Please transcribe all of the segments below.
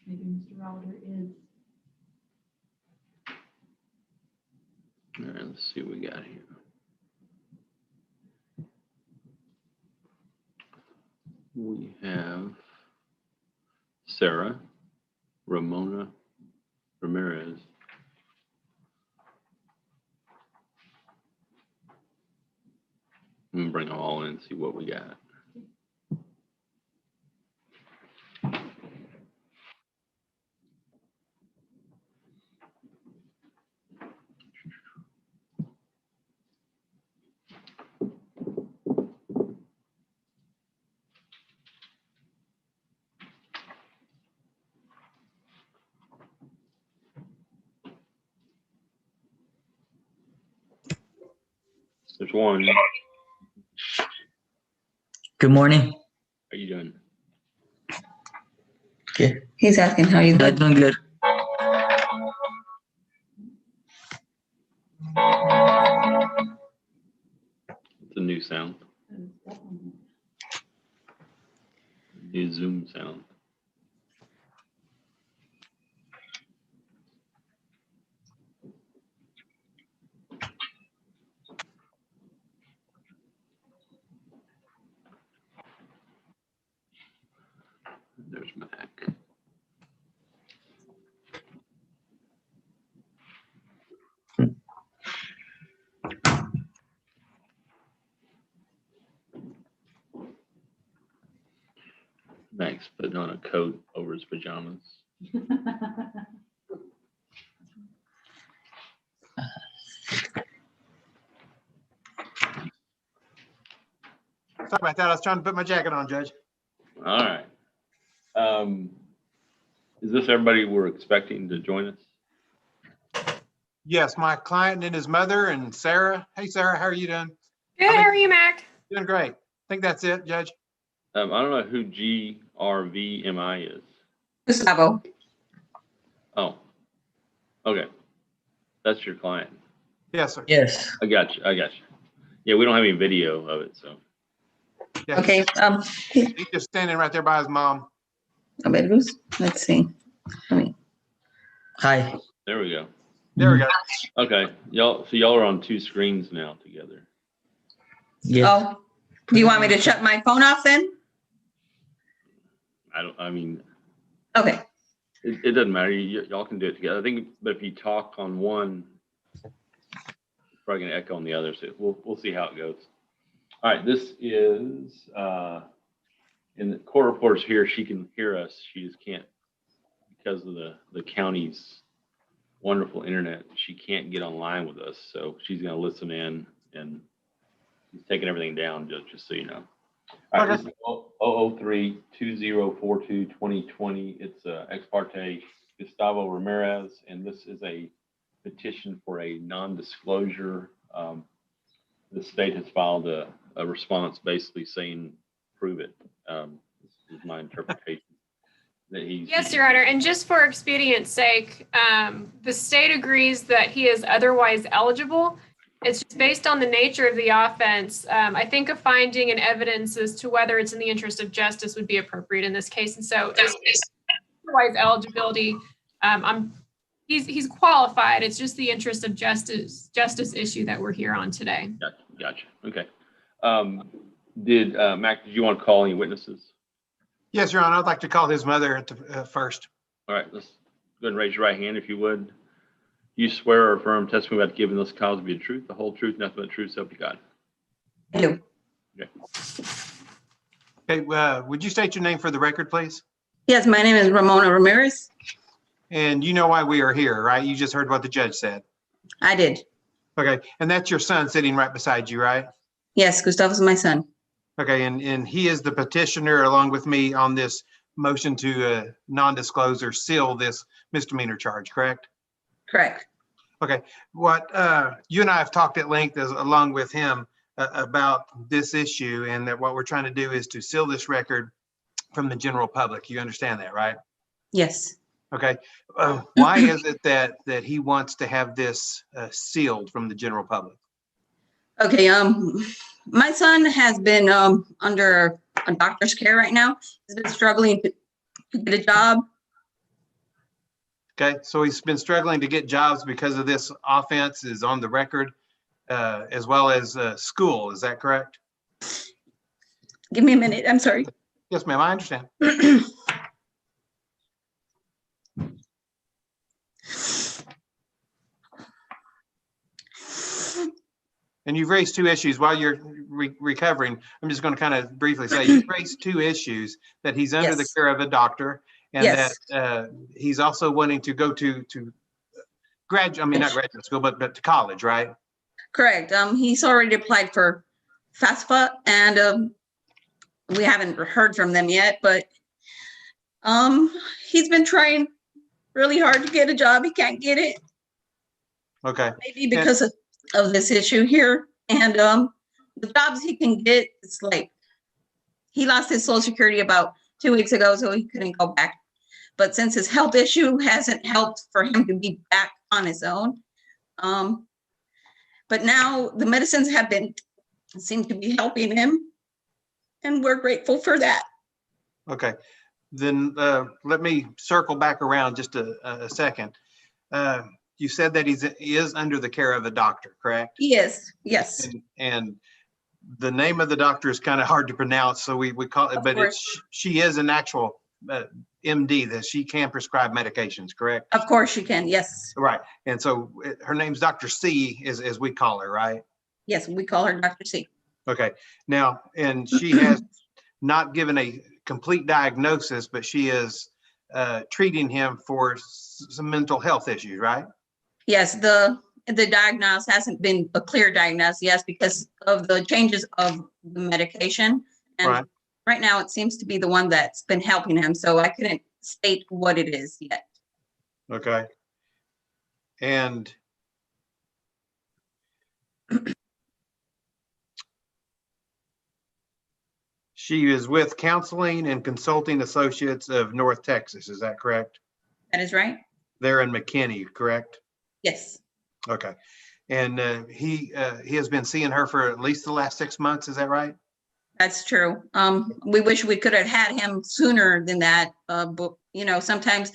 Maybe Mr. Router is. All right, let's see what we got here. We have Sarah, Ramona Ramirez. I'm gonna bring them all in and see what we got. There's one. Good morning. How you doing? Okay. He's asking how you Doing doing. good. It's a new sound, new Zoom sound. There's Mac. Mac's putting on a coat over his pajamas. Sorry about that. I was trying to put my jacket on, Judge. All right. Is this everybody we're expecting to join us? Yes, my client and his mother and Sarah. Hey, Sarah, how are you doing? Good, how are you, Mac? Doing great. I think that's it, Judge. I don't know who GRVMI is. Gustavo. Oh, okay. That's your client. Yes, sir. Yes. I got you. I got you. Yeah, we don't have any video of it, so. Yeah, Okay, He's just standing right there by his mom. let's see. Hi. There we go. There we go. Okay, y'all. So y'all are on two screens now together. Yes. Oh, do you want me to shut my phone off then? I mean, Okay, it doesn't matter. Y'all can do it together. I think, but if you talk on one, it's probably gonna echo on the other. So we'll see how it goes. All right, this is in the court reporters here. She can hear us. She just can't because of the county's wonderful internet. She can't get online with us, so she's gonna listen in and she's taking everything down. Just so you know. All right, Okay. this is 003-2042-2020. It's ex parte Gustavo Ramirez, and this is a petition for a non-disclosure. The state has filed a response basically saying, prove it. This is my interpretation. That he's Yes, Your Honor, and just for expedience sake, the state agrees that he is otherwise eligible. It's just based on the nature of the offense. I think a finding and evidence as to whether it's in the interest of justice would be appropriate in this case. And so otherwise eligibility, he's qualified. It's just the interest of justice issue that we're here on today. Gotcha. Okay. Mac, did you want to call any witnesses? Yes, Your Honor. I'd like to call his mother at the, first. All right, let's go ahead and raise your right hand if you would. You swear or affirm testimony about giving this cause to be the truth, the whole truth, nothing but the truth, so help you God. I do. Okay, would you state your name for the record, please? Yes, my name is Ramona Ramirez. And you know why we are here, right? You just heard what the judge said. I did. Okay, and that's your son sitting right beside you, right? Yes, Gustavo's my son. Okay, and he is the petitioner along with me on this motion to non-disclose or seal this misdemeanor charge, correct? Correct. Okay, what you and I have talked at length along with him about this issue, and that what we're trying to do is to seal this record from the general public. You understand that, right? Yes. Okay, why is it that he wants to have this sealed from the general public? Okay, my son has been under a doctor's care right now. He's been struggling to get a job. Okay, so he's been struggling to get jobs because of this offense is on the record, as well as school. Is that correct? Give me a minute. I'm sorry. Yes, ma'am, I understand. And you've raised two issues while you're recovering. I'm just going to kind of briefly say you've raised two issues: that he's under the Yes. care of a doctor, and Yes. that he's also wanting to go to graduate. I mean, not graduate school, but to college, right? Correct. He's already applied for FAFSA, and we haven't heard from them yet, but he's been trying really hard to get a job. He can't get it, Okay. maybe because of this issue here. And the jobs he can get, it's like he lost his Social Security about 2 weeks ago, so he couldn't go back. But since his health issue hasn't helped for him to be back on his own, but now the medicines seem to be helping him, and we're grateful for that. Okay, then let me circle back around just a second. You said that he is under the care of a doctor, correct? Yes, yes, And the name of the doctor is kind of hard to pronounce, so we call it, Of but course. she is an actual MD, that she can prescribe medications, correct? of course you can. Yes, Right, and so her name's Dr. C, as we call her, right? yes, we call her Dr. C. Okay, now, and she has not given a complete diagnosis, but she is treating him for some mental health issues, right? Yes, the diagnosis hasn't been a clear diagnosis, yes, because of the changes of the medication. And Right. right now it seems to be the one that's been helping him, so I couldn't state what it is yet. Okay. And she is with Counseling and Consulting Associates of North Texas, is that correct? That is right? They're in McKinney, correct? Yes, Okay. And he has been seeing her for at least the last 6 months, is that right? that's true. We wish we could have had him sooner than that, but sometimes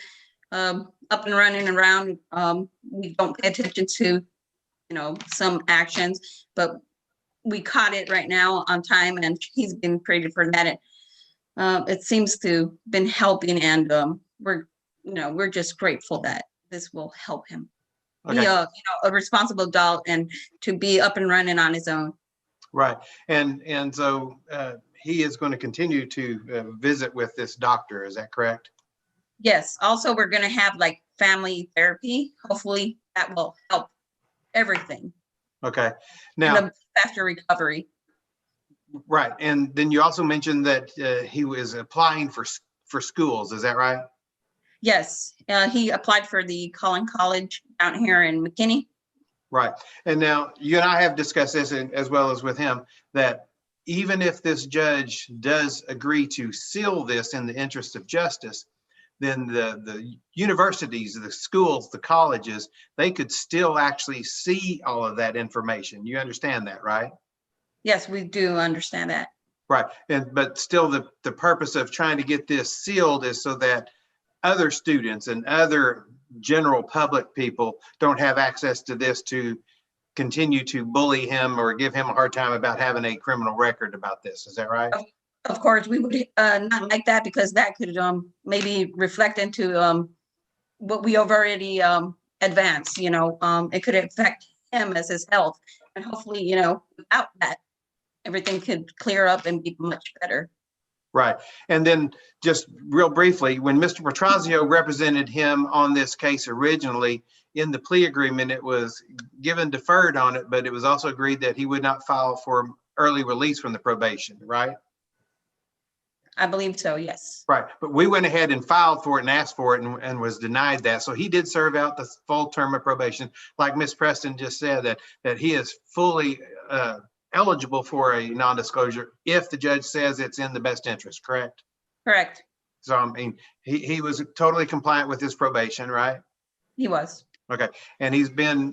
up and running around, we don't pay attention to, some actions, but we caught it right now on time, and he's been created for that. It seems to been helping, and we're just grateful that this will help him be Okay, a responsible adult and to be up and running on his own. right. And so he is going to continue to visit with this doctor, is that correct? Yes. Also, we're going to have like family therapy. Hopefully, that will help everything. Okay. And Now, a faster recovery. right. And then you also mentioned that he was applying for schools, is that right? Yes, he applied for the Collin College down here in McKinney. Right. And now you and I have discussed this, as well as with him, that even if this judge does agree to seal this in the interest of justice, then the universities, the schools, the colleges, they could still actually see all of that information. You understand that, right? Yes, we do understand that. Right. But still the purpose of trying to get this sealed is so that other students and other general public people don't have access to this to continue to bully him or give him a hard time about having a criminal record about this. Is that right? Of course, we would not like that, because that could maybe reflect into what we have already advanced. It could affect him as his health, and hopefully, without that, everything could clear up and be much better. Right. And then just real briefly, when Mr. Petrazio represented him on this case originally, in the plea agreement, it was given deferred on it, but it was also agreed that he would not file for early release from the probation, right? I believe so, yes. Right. But we went ahead and filed for it and asked for it and was denied that. So he did serve out the full term of probation. Like Ms. Preston just said, that he is fully eligible for a non-disclosure if the judge says it's in the best interest, correct? Correct. So, I mean, he was totally compliant with his probation, right? He was. Okay. And he's been,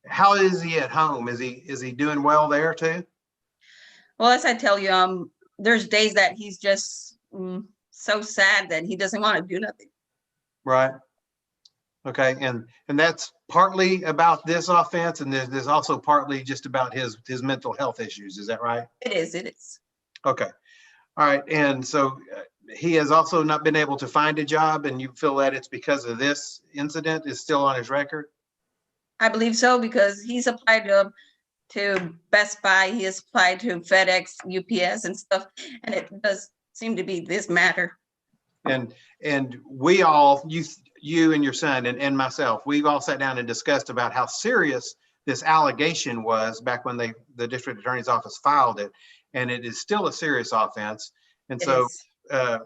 how is he at home? Is he doing well there too? Well, as I tell you, there's days that he's just so sad that he doesn't want to do nothing. right? Okay, and that's partly about this offense, and there's also partly just about his mental health issues. Is that right? It is, it is. Okay, all right, and so he has also not been able to find a job, and you feel that it's because of this incident is still on his record? I believe so because he's applied to Best Buy, he has applied to FedEx, UPS and stuff, and it does seem to be this matter. And we all, you and your son and myself, we've all sat down and discussed about how serious this allegation was back when the district attorney's office filed it. And it is still a serious offense. And It so is.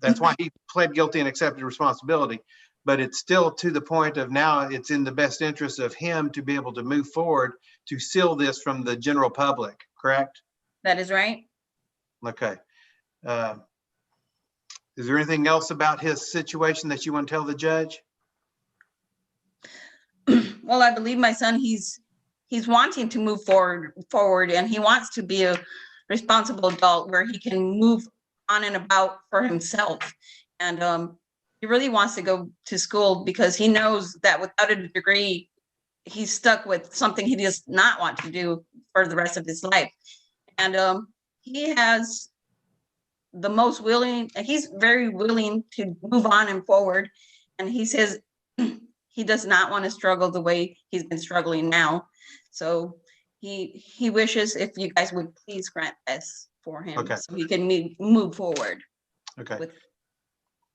that's why he pled guilty and accepted responsibility. But it's still to the point of now it's in the best interest of him to be able to move forward to seal this from the general public, correct? That is right. Okay. Is there anything else about his situation that you want to tell the judge? Well, I believe my son, he's wanting to move forward and he wants to be a responsible adult where he can move on and about for himself. And he really wants to go to school because he knows that without a degree, he's stuck with something he does not want to do for the rest of his life. And he has the most willing, he's very willing to move on and forward. And he says he does not want to struggle the way he's been struggling now. So he wishes if you guys would please grant this for him. Okay. So he can move forward. Okay. With-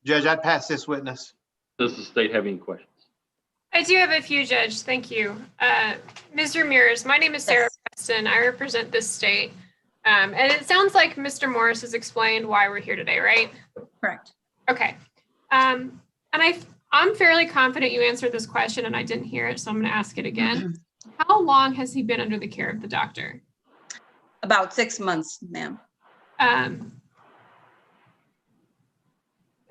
Judge, I'd pass this witness. Does the state have any questions? I do have a few, Judge. Thank you. Ms. Ramirez, my name is Sarah Yes. Preston. I represent this state. And it sounds like Mr. Morris has explained why we're here today, right? Correct. Okay. And I'm fairly confident you answered this question and I didn't hear it, so I'm going to ask it again. How long has he been under the care of the doctor? About 6 months, ma'am.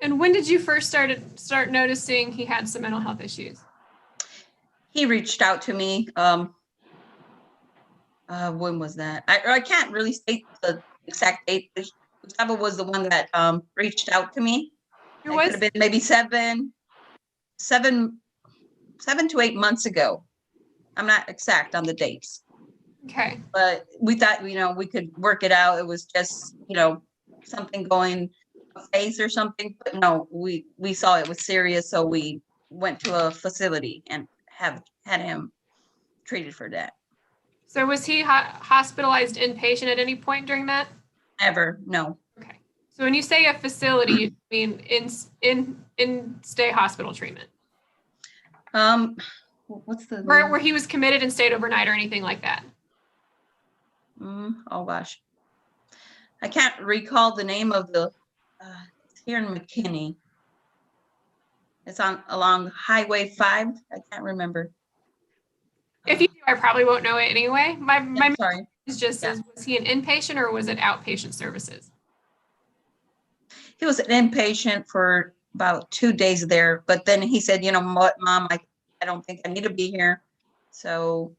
And when did you first start noticing he had some mental health issues? He reached out to me. When was that? I can't really state the exact date. Gustavo was the one that reached out to me. Who It was? could have been maybe 7 to 8 months ago. I'm not exact on the dates, Okay. but we thought, we could work it out. It was just, something going a phase or something, but no, we saw it was serious. So we went to a facility and had him treated for that. So was he hospitalized inpatient at any point during that? Ever, no. Okay. So when you say a facility, you mean in stay hospital treatment? What's the Where he was committed and stayed overnight or anything like that? oh gosh, I can't recall the name of the. It's here in McKinney. It's along Highway 5. I can't remember. If you do, I probably won't know it anyway. My I'm sorry. is just Yeah. was he an inpatient or was it outpatient services? He was an inpatient for about 2 days there, but then he said, you know what, Mom, I don't think I need to be here. So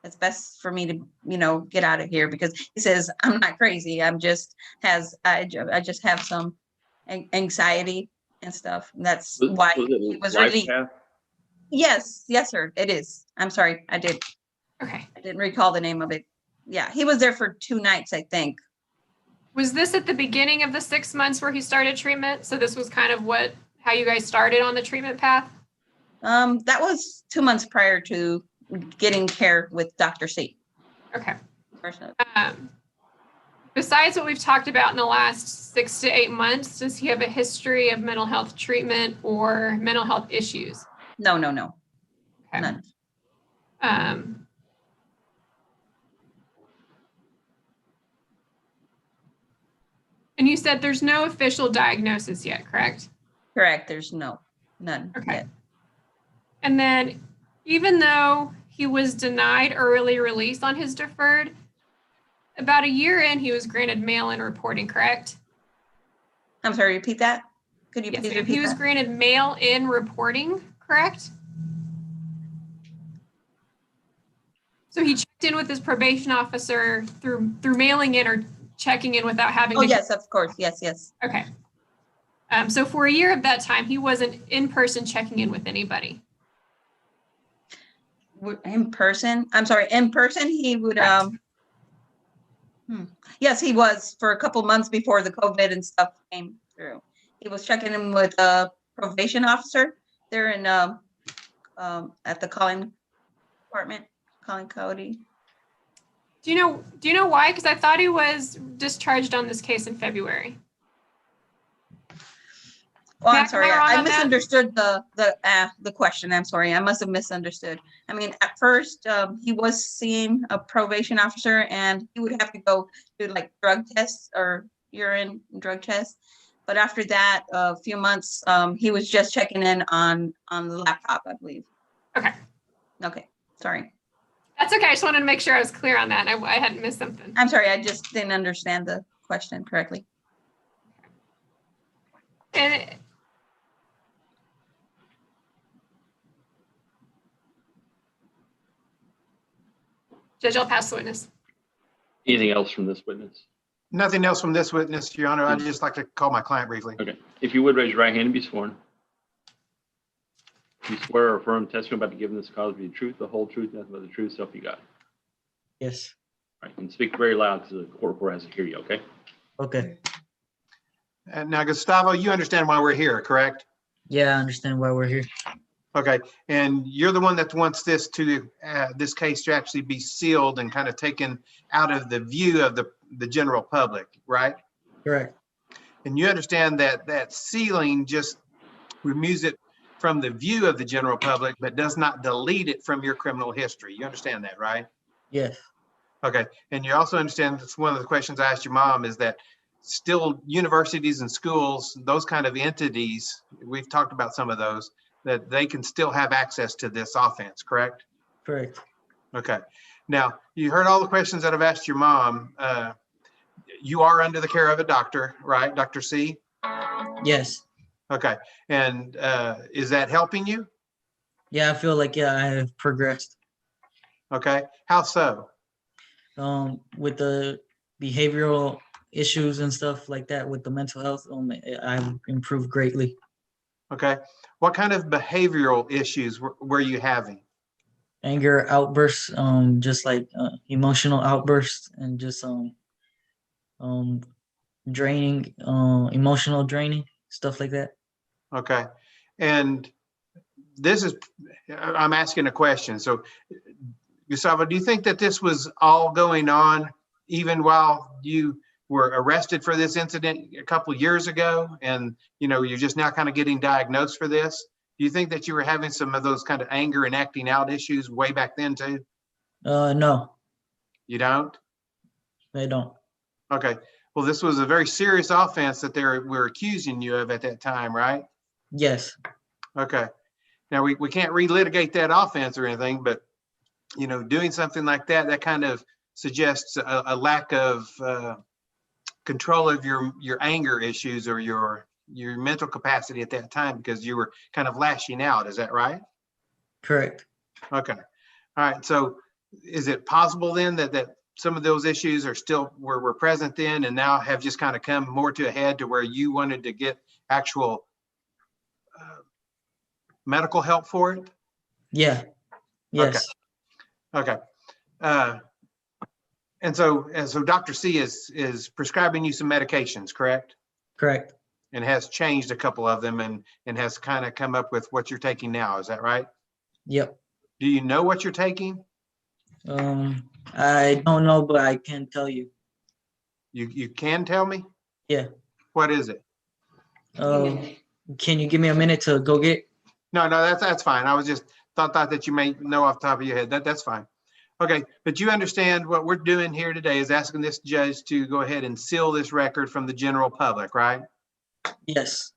it's best for me to, get out of here because he says, I'm not crazy. I just have some anxiety and stuff. And that's why he was really, LifePath? yes, sir, it is. I'm sorry. I didn't recall the name of it. Yeah, he was there for 2 nights, I think. Was this at the beginning of the 6 months where he started treatment? So this was kind of how you guys started on the treatment path? That was 2 months prior to getting care with Dr. C. Okay. Personally. Besides what we've talked about in the last 6 to 8 months, does he have a history of mental health treatment or mental health issues? No. Okay. None. And you said there's no official diagnosis yet, correct? Correct. There's none. Okay. yet. And then even though he was denied early release on his deferred, about a year in, he was granted mail-in reporting, correct? I'm sorry, repeat that? Could you Yes, please ma'am. repeat He was that? granted mail-in reporting, correct? So he checked in with his probation officer through mailing in or checking in without having Oh, to. yes, of course. Yes. Okay. So for a year of that time, he wasn't in person checking in with anybody. In person, I'm sorry, in person, he would, Correct. yes, he was for a couple months before the COVID and stuff came through. He was checking in with a probation officer there in, at the Collin Department, Collin County. Do you know why? Because I thought he was discharged on this case in February. Oh, I'm Mac, am I sorry, wrong I on that? misunderstood the question. I'm sorry, I must have misunderstood. I mean, at first, he was seeing a probation officer and he would have to go do like drug tests or urine drug tests. But after that, a few months, he was just checking in on the laptop, I believe. Okay. Okay, sorry. That's okay. I just wanted to make sure I was clear on that. I hadn't missed something. I'm sorry, I just didn't understand the question correctly. And Judge, I'll pass the witness. Anything else from this witness? Nothing else from this witness, Your Honor. I'd just like to call my client briefly. Okay. If you would raise your right hand and be sworn. You swear or affirm testimony about to give in this cause be the truth, the whole truth, nothing but the truth, so help you God. Yes. All right, and speak very loud so the court reporter has to hear you, okay? Okay. And now, Gustavo, you understand why we're here, correct? Yeah, I understand why we're here. Okay, and you're the one that wants this to, this case to actually be sealed and kind of taken out of the view of the general public, right? Correct. And you understand that that sealing just removes it from the view of the general public, but does not delete it from your criminal history. You understand that, right? Yes. Okay, and you also understand, that's one of the questions I asked your mom, is that still universities and schools, those kind of entities, we've talked about some of those, that they can still have access to this offense, correct? Correct. Okay, now you heard all the questions that I've asked your mom. You are under the care of a doctor, right, Dr. C? Yes. Okay, and is that helping you? Yeah, I feel like, yeah, I have progressed. Okay, how so? With the behavioral issues and stuff like that, with the mental health, I've improved greatly. Okay, what kind of behavioral issues were you having? Anger outbursts, just like emotional outbursts, and just draining, emotional draining, stuff like that. Okay, and this is, I'm asking a question. So, Gustavo, do you think that this was all going on even while you were arrested for this incident a couple of years ago, and you're just now kind of getting diagnosed for this? Do you think that you were having some of those kind of anger and acting out issues way back then too? No, You don't? I don't. Okay. Well, this was a very serious offense that they were accusing you of at that time, right? Yes. Okay. Now we can't relitigate that offense or anything, but doing something like that, that kind of suggests a lack of control of your anger issues or your mental capacity at that time, because you were kind of lashing out. Is that right? Correct. Okay. All right. So is it possible then that some of those issues are still were present then and now have just kind of come more to a head to where you wanted to get actual medical help for it? Yeah. Yes. Okay. And so Dr. C is prescribing you some medications, correct? Correct. And has changed a couple of them and has kind of come up with what you're taking now. Is that right? Yep. Do you know what you're taking? I don't know, but I can tell you. You can tell me? Yeah. What is it? Can you give me a minute to go get? No, that's fine. I was just thought that you may know off the top of your head. That's fine. Okay, but you understand what we're doing here today is asking this judge to go ahead and seal this record from the general public, right? Yes.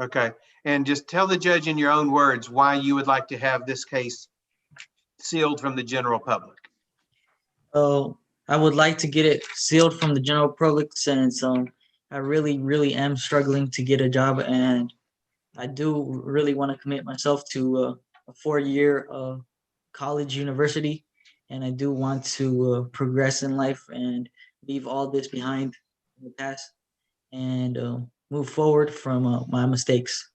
Okay, and just tell the judge in your own words why you would like to have this case sealed from the general public. I would like to get it sealed from the general public since I really, really am struggling to get a job, and I do really want to commit myself to a 4-year college university, and I do want to progress in life and leave all this behind in the past. And move forward from my mistakes.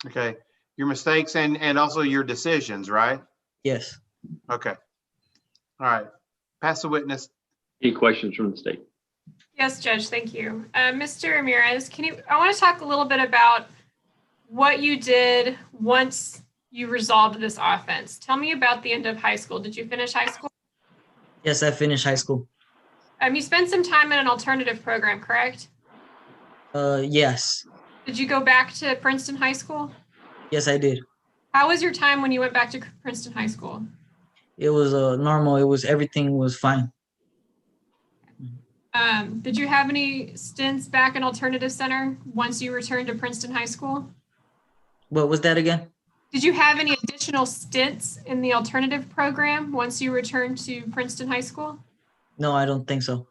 Okay, your mistakes and also your decisions, right? Yes. Okay. All right. Pass the witness. Any questions from the state? Yes, Judge, thank you. Mr. Ramirez, I want to talk a little bit about what you did once you resolved this offense. Tell me about the end of high school. Did you finish high school? Yes, I finished high school. You spent some time in an alternative program, correct? Yes. Did you go back to Princeton High School? Yes, I did. How was your time when you went back to Princeton High School? It was normal. Everything was fine. Did you have any stints back in Alternative Center once you returned to Princeton High School? What was that again? Did you have any additional stints in the alternative program once you returned to Princeton High School? No, I don't think so.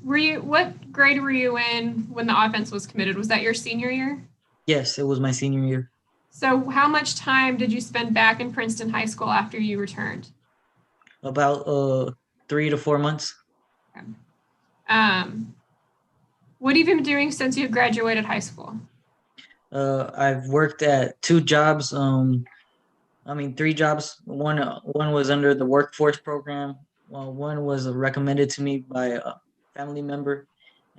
What grade were you in when the offense was committed? Was that your senior year? Yes, it was my senior year. So how much time did you spend back in Princeton High School after you returned? About 3 to 4 months. What have you been doing since you graduated high school? I've worked at 2 jobs. 3 jobs. One was under the workforce program. Well, one was recommended to me by a family member,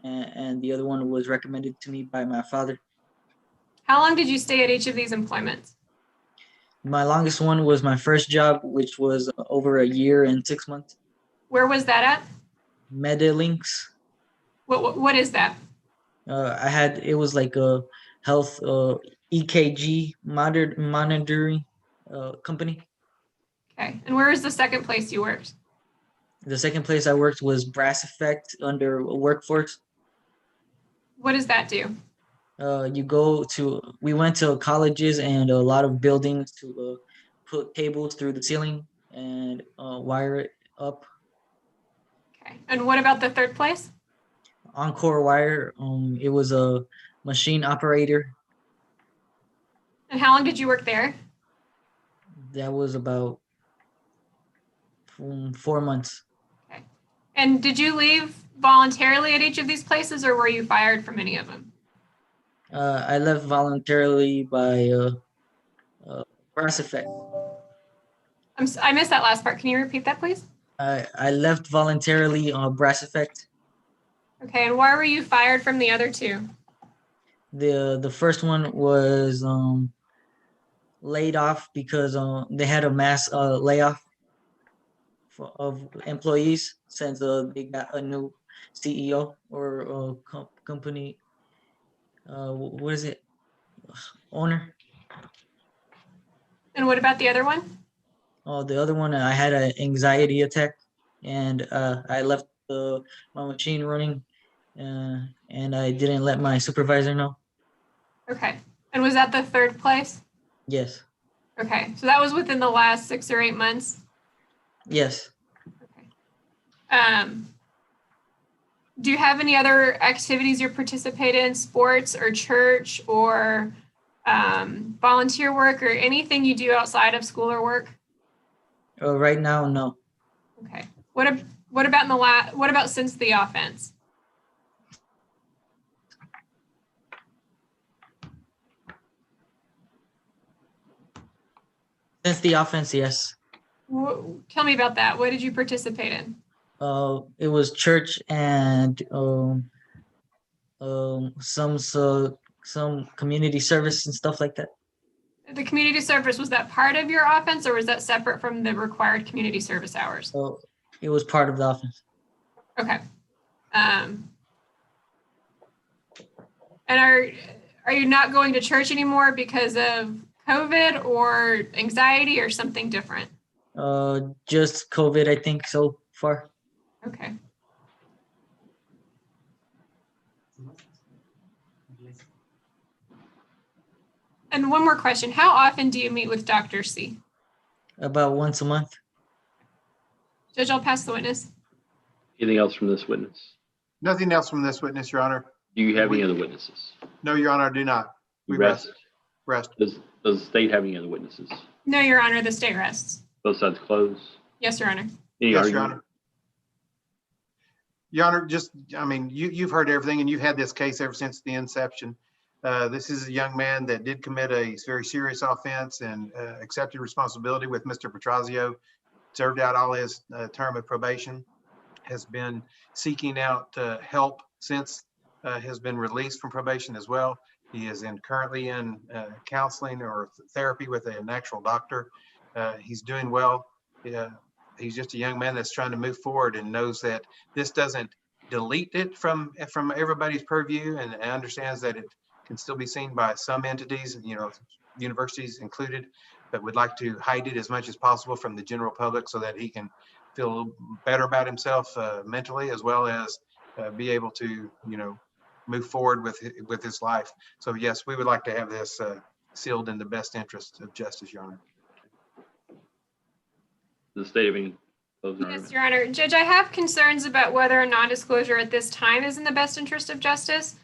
and the other one was recommended to me by my father. How long did you stay at each of these employments? My longest one was my first job, which was over a year and 6 months. Where was that at? Medilinks. What is that? It was like a health EKG monitoring company. Okay. And where is the second place you worked? The second place I worked was Brass Effect under Workforce. What does that do? We went to colleges and a lot of buildings to put cables through the ceiling and wire it up. Okay. And what about the third place? Encore Wire. It was a machine operator. And how long did you work there? That was about 4 months. Okay. And did you leave voluntarily at each of these places, or were you fired from any of them? I left voluntarily by Brass Effect. I missed that last part. Can you repeat that, please? I left voluntarily on Brass Effect. Okay. And why were you fired from the other 2? The first one was laid off because they had a mass layoff of employees since they got a new CEO or company. What is it? Owner. And what about the other one? The other one, I had an anxiety attack, and I left my machine running, and I didn't let my supervisor know. Okay. And was that the third place? Yes. Okay. So that was within the last 6 or 8 months? Yes. Do you have any other activities you participate in, sports or church or volunteer work or anything you do outside of school or work? Right now, no. Okay. What about since the offense? Since the offense, yes. Tell me about that. What did you participate in? It was church and some community service and stuff like that. The community service, was that part of your offense or was that separate from the required community service hours? So it was part of the offense. Okay. And are you not going to church anymore because of COVID or anxiety or something different? Just COVID, I think, so far. Okay. And one more question. How often do you meet with Dr. C? About once a month. Judge, I'll pass the witness. Anything else from this witness? Nothing else from this witness, Your Honor. Do you have any other witnesses? No, Your Honor, I do not. You We rest. Rest. Does the state have any other witnesses? No, Your Honor, the state rests. Both sides close. Yes, Your Honor. Any Yes, Your argument? Honor. Your Honor, you've heard everything and you've had this case ever since the inception. This is a young man that did commit a very serious offense and accepted responsibility with Mr. Petrazio, served out all his term of probation, has been seeking out help since has been released from probation as well. He is currently in counseling or therapy with an actual doctor. He's doing well. He's just a young man that's trying to move forward and knows that this doesn't delete it from everybody's purview, and understands that it can still be seen by some entities, universities included, but would like to hide it as much as possible from the general public so that he can feel a little better about himself mentally, as well as be able to, move forward with his life. So yes, we would like to have this sealed in the best interest of justice, Your Honor. Does the state have any closing Yes, argument? Your Honor. Judge, I have concerns about whether a non-disclosure at this time is in the best interest of justice.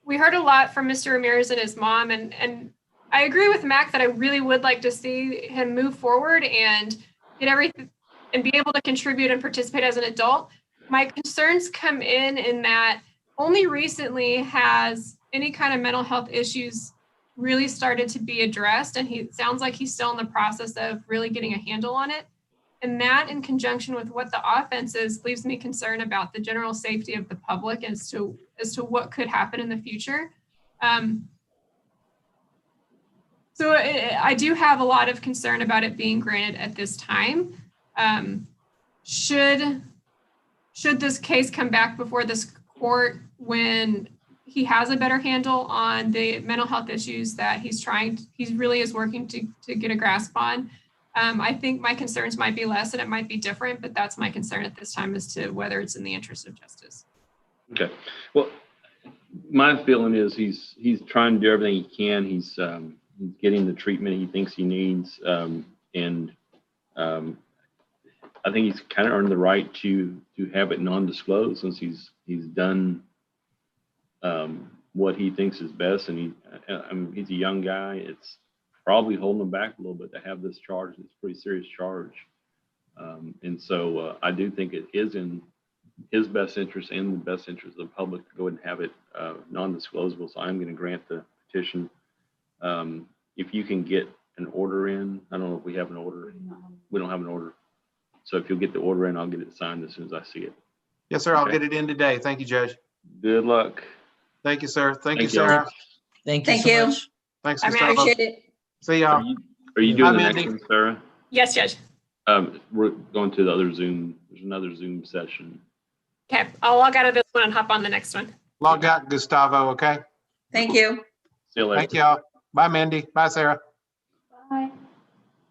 We heard a lot from Mr. Ramirez and his mom, and I agree with Mac that I really would like to see him move forward and get everything and be able to contribute and participate as an adult. My concerns come in that only recently has any kind of mental health issues really started to be addressed, and it sounds like he's still in the process of really getting a handle on it. And that, in conjunction with what the offense is, leaves me concerned about the general safety of the public as to what could happen in the future. So I do have a lot of concern about it being granted at this time. Should this case come back before this court when he has a better handle on the mental health issues that he really is working to get a grasp on, I think my concerns might be less and it might be different, but that's my concern at this time as to whether it's in the interest of justice. Okay. Well, my feeling is he's trying to do everything he can. He's getting the treatment he thinks he needs. And I think he's kind of earned the right to have it non-disclosed, since he's done what he thinks is best. And he's a young guy. It's probably holding him back a little bit to have this charge. It's a pretty serious charge. And so I do think it is in his best interest and the best interest of the public to go ahead and have it non-disclosable. So I'm going to grant the petition. If you can get an order in, I don't know if we have an order. We don't have an order. So if you'll get the order in, I'll get it signed as soon as I see it. Yes, sir. I'll Okay. get it in today. Thank you, Judge. Good luck. Thank you, sir. Thank you, Thank y'all. Sarah. Thank you Thank so you. much. Thanks, I Gustavo. appreciate it. See Are y'all. you doing Hi, the next Mandy. one, Sarah? Yes, Judge. We're going to the other Zoom. There's another Zoom session. Okay, I'll log out of this one and hop on the next one. Log out, Gustavo, okay? Thank you. See you later. Thank y'all. Bye, Mandy. Bye, Sarah.